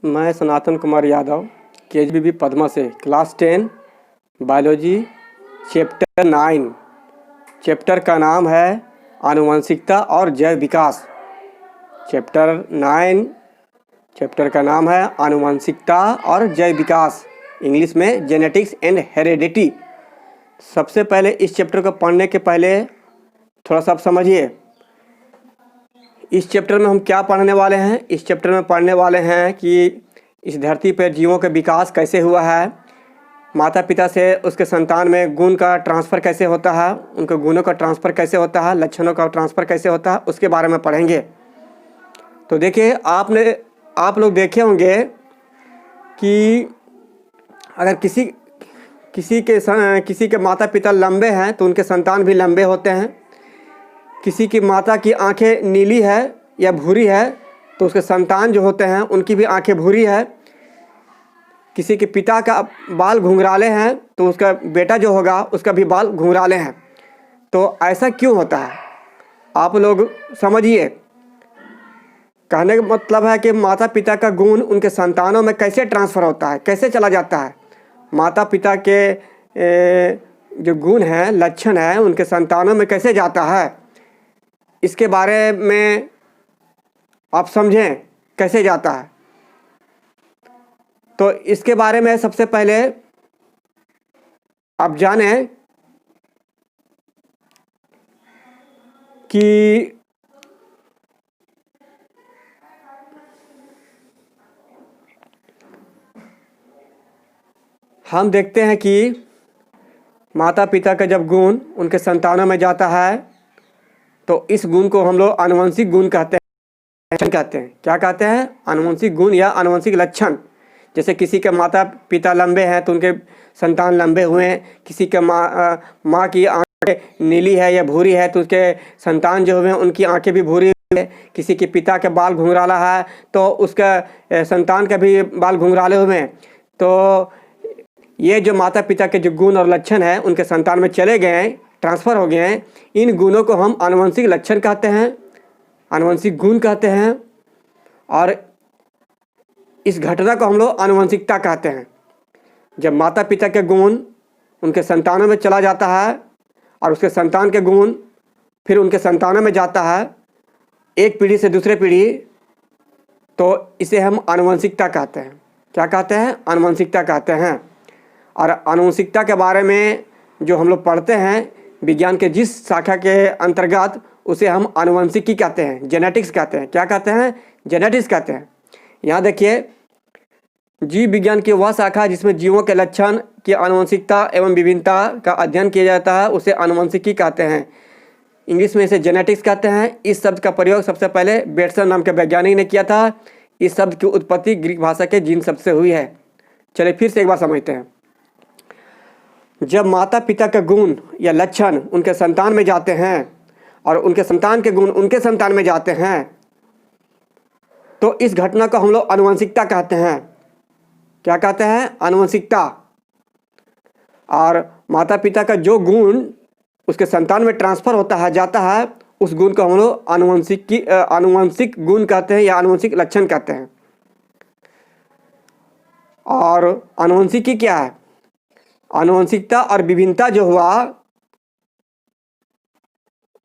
मैं सनातन कुमार यादव केजीबीवी पद्मा से class 10 biology chapter 9। Chapter का नाम है आनुवंशिकता और जैव विकास। चैप्टर का नाम है आनुवंशिकता और जैव विकास, इंग्लिश में जेनेटिक्स एंड हेरेडिटी। सबसे पहले इस चैप्टर को पढ़ने के पहले थोड़ा सा आप समझिए, इस चैप्टर में हम क्या पढ़ने वाले हैं। इस चैप्टर में पढ़ने वाले हैं कि इस धरती पर जीवों का विकास कैसे हुआ है, माता पिता से उसके संतान में गुण का ट्रांसफ़र कैसे होता है, उनके गुणों का ट्रांसफ़र कैसे होता है, लक्षणों का ट्रांसफ़र कैसे होता है, उसके बारे में पढ़ेंगे। तो देखिए, आप लोग देखे होंगे कि अगर किसी के माता पिता लंबे हैं तो उनके संतान भी लंबे होते हैं। किसी की माता की आंखें नीली है या भूरी है तो उसके संतान जो होते हैं उनकी भी आंखें भूरी है। किसी के पिता का बाल घुंघराले हैं तो उसका बेटा जो होगा उसका भी बाल घुंघराले हैं। तो ऐसा क्यों होता है, आप लोग समझिए। कहने का मतलब है कि माता पिता का गुण उनके संतानों में कैसे ट्रांसफ़र होता है, कैसे चला जाता है। माता पिता के जो गुण हैं, लक्षण हैं, उनके संतानों में कैसे जाता है, इसके बारे में आप समझें कैसे जाता है। तो इसके बारे में सबसे पहले आप जानें कि हम देखते हैं कि माता पिता का जब गुण उनके संतानों में जाता है तो इस गुण को हम लोग आनुवंशिक गुण कहते हैं। क्या कहते हैं? आनुवंशिक गुण या आनुवंशिक लक्षण। जैसे किसी के माता पिता लंबे हैं तो उनके संतान लंबे हुए हैं। किसी के माँ की आंखें नीली है या भूरी है तो उसके संतान जो हुए हैं उनकी आंखें भी भूरी है। किसी के पिता के बाल घुंघराला है तो उसका संतान के भी बाल घुंघराले हुए हैं। तो ये जो माता पिता के जो गुण और लक्षण हैं उनके संतान में चले गए हैं, ट्रांसफ़र हो गए हैं। इन गुणों को हम आनुवंशिक लक्षण कहते हैं, आनुवंशिक गुण कहते हैं, और इस घटना को हम लोग आनुवंशिकता कहते हैं। जब माता पिता के गुण उनके संतानों में चला जाता है और उसके संतान के गुण फिर उनके संतानों में जाता है, एक पीढ़ी से दूसरे पीढ़ी, तो इसे हम आनुवंशिकता कहते हैं। क्या कहते हैं? आनुवंशिकता कहते हैं। और आनुवंशिकता के बारे में जो हम लोग पढ़ते हैं विज्ञान के जिस शाखा के अंतर्गत, उसे हम आनुवंशिकी कहते हैं, जेनेटिक्स कहते हैं। क्या कहते हैं? जेनेटिक्स कहते हैं। यहाँ देखिए, जीव विज्ञान की वह शाखा जिसमें जीवों के लक्षण की आनुवंशिकता एवं विभिन्नता का अध्ययन किया जाता है उसे आनुवंशिकी कहते हैं। इंग्लिश में इसे जेनेटिक्स कहते हैं। इस शब्द का प्रयोग सबसे पहले बेटसन नाम के वैज्ञानिक ने किया था। इस शब्द की उत्पत्ति ग्रीक भाषा के जीन शब्द से हुई है। चलिए फिर से एक बार समझते हैं। जब माता पिता के गुण या लक्षण उनके संतान में जाते हैं और उनके संतान के गुण उनके संतान में जाते हैं तो इस घटना को हम लोग आनुवंशिकता कहते हैं। क्या कहते हैं? आनुवंशिकता। और माता पिता का जो गुण उसके संतान में ट्रांसफ़र होता है, जाता है, उस गुण को हम लोग आनुवंशिक गुण कहते हैं या आनुवंशिक लक्षण कहते हैं। और आनुवंशिकी क्या है? आनुवंशिकता और विभिन्नता जो हुआ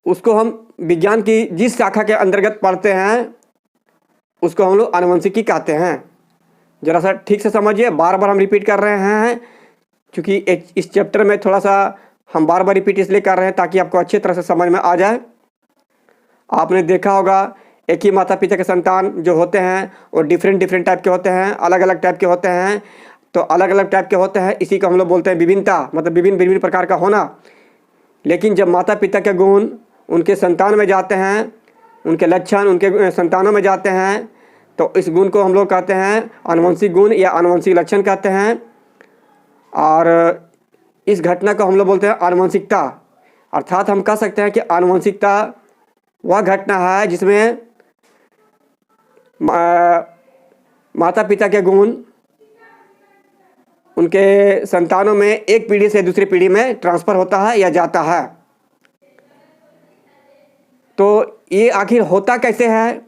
उसको हम विज्ञान की जिस शाखा के अंतर्गत पढ़ते हैं उसको हम लोग आनुवंशिकी कहते हैं। ज़रा सा ठीक से समझिए, बार बार हम रिपीट कर रहे हैं क्योंकि इस चैप्टर में थोड़ा सा हम बार बार रिपीट इसलिए कर रहे हैं ताकि आपको अच्छी तरह से समझ में आ जाए। आपने देखा होगा एक ही माता पिता के संतान जो होते हैं वो डिफरेंट टाइप के होते हैं, अलग अलग टाइप के होते हैं। तो अलग अलग टाइप के होते हैं, इसी को हम लोग बोलते हैं विभिन्नता, मतलब विभिन्न प्रकार का होना। लेकिन जब माता पिता के गुण उनके संतान में जाते हैं, उनके लक्षण उनके संतानों में जाते हैं, तो इस गुण को हम लोग कहते हैं आनुवंशिक गुण या आनुवंशिक लक्षण कहते हैं। और इस घटना को हम लोग बोलते हैं आनुवंशिकता। अर्थात हम कह सकते हैं कि आनुवंशिकता वह घटना है जिसमें माता पिता के गुण उनके संतानों में एक पीढ़ी से दूसरी पीढ़ी में ट्रांसफ़र होता है या जाता है। तो ये आखिर होता कैसे है,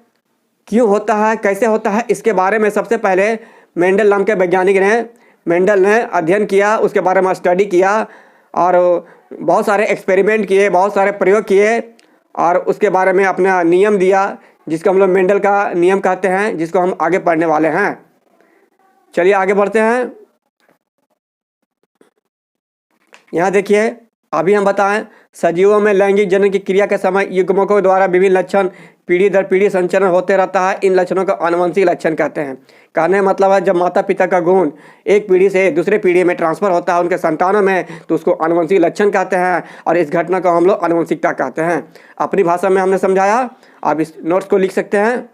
क्यों होता है, कैसे होता है, इसके बारे में सबसे पहले मेंडल नाम के वैज्ञानिक मेंडल ने अध्ययन किया, उसके बारे में स्टडी किया और बहुत सारे एक्सपेरिमेंट किए, बहुत सारे प्रयोग किए और उसके बारे में अपना नियम दिया, जिसको हम लोग मेंडल का नियम कहते हैं, जिसको हम आगे पढ़ने वाले हैं। चलिए आगे बढ़ते हैं। यहाँ देखिए, अभी हम बताएं, सजीवों में लैंगिक जनन की क्रिया के समय युग्मकों द्वारा विभिन्न लक्षण पीढ़ी दर पीढ़ी संचरण होते रहता है। इन लक्षणों को आनुवंशिक लक्षण कहते हैं। कहने का मतलब है, जब माता पिता का गुण एक पीढ़ी से दूसरे पीढ़ी में ट्रांसफर होता है उनके संतानों में, तो उसको आनुवंशिक लक्षण कहते हैं और इस घटना को हम लोग आनुवंशिकता कहते हैं। अपनी भाषा में हमने समझाया, आप इस नोट्स को लिख सकते हैं।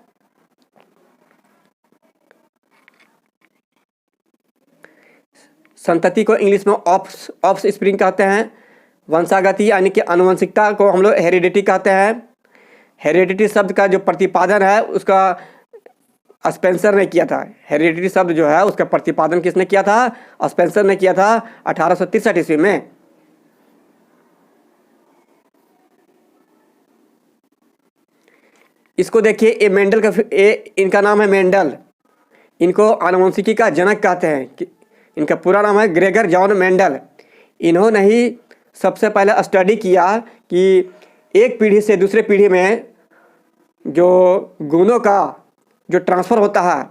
संतति को इंग्लिश में ऑफ स्प्रिंग कहते हैं। वंशागति यानी कि आनुवंशिकता को हम लोग हेरिडिटी कहते हैं। हेरिडिटी शब्द का जो प्रतिपादन है उसका स्पेंसर ने किया था। हेरिडिटी शब्द जो है उसका प्रतिपादन किसने किया था? स्पेंसर ने किया था 1863 ईस्वी में। इसको देखिए, ये मेंडल का इनका नाम है मेंडल। इनको आनुवंशिकी का जनक कहते हैं। इनका पूरा नाम है ग्रेगर जॉन मेंडल। इन्होंने ही सबसे पहले स्टडी किया कि एक पीढ़ी से दूसरे पीढ़ी में जो गुणों का जो ट्रांसफ़र होता है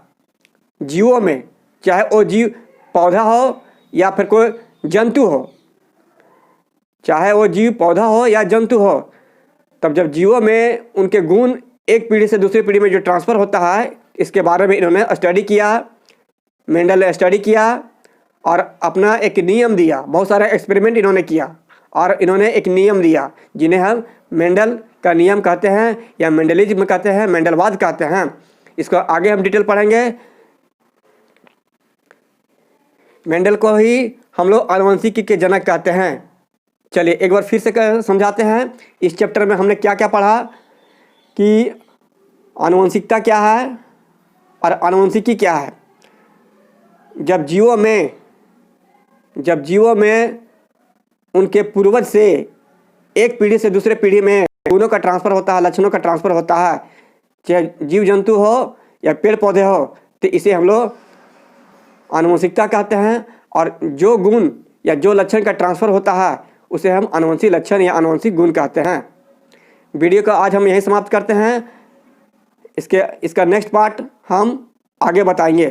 जीवों में, चाहे वो जीव पौधा हो या फिर कोई जंतु हो, चाहे वो जीव पौधा हो या जंतु हो, तब जब जीवों में उनके गुण एक पीढ़ी से दूसरी पीढ़ी में जो ट्रांसफ़र होता है, इसके बारे में इन्होंने स्टडी किया। मेंडल ने स्टडी किया और अपना एक नियम दिया। बहुत सारे एक्सपेरिमेंट इन्होंने किया और इन्होंने एक नियम दिया, जिन्हें हम मेंडल का नियम कहते हैं या मेंडलिज्म कहते हैं, मेंडलवाद कहते हैं। इसको आगे हम डिटेल पढ़ेंगे। मेंडल को ही हम लोग आनुवंशिकी के जनक कहते हैं। चलिए एक बार फिर से समझाते हैं। इस चैप्टर में हमने क्या क्या पढ़ा कि आनुवंशिकता क्या है और आनुवंशिकी क्या है। जब जीवों में उनके पूर्वज से एक पीढ़ी से दूसरे पीढ़ी में गुणों का ट्रांसफ़र होता है, लक्षणों का ट्रांसफ़र होता है, चाहे जीव जंतु हो या पेड़ पौधे हो, तो इसे हम लोग आनुवंशिकता कहते हैं। और जो गुण या जो लक्षण का ट्रांसफ़र होता है उसे हम आनुवंशिक लक्षण या आनुवंशिक गुण कहते हैं। वीडियो को आज हम यहीं समाप्त करते हैं। इसका नेक्स्ट पार्ट हम आगे बताएंगे।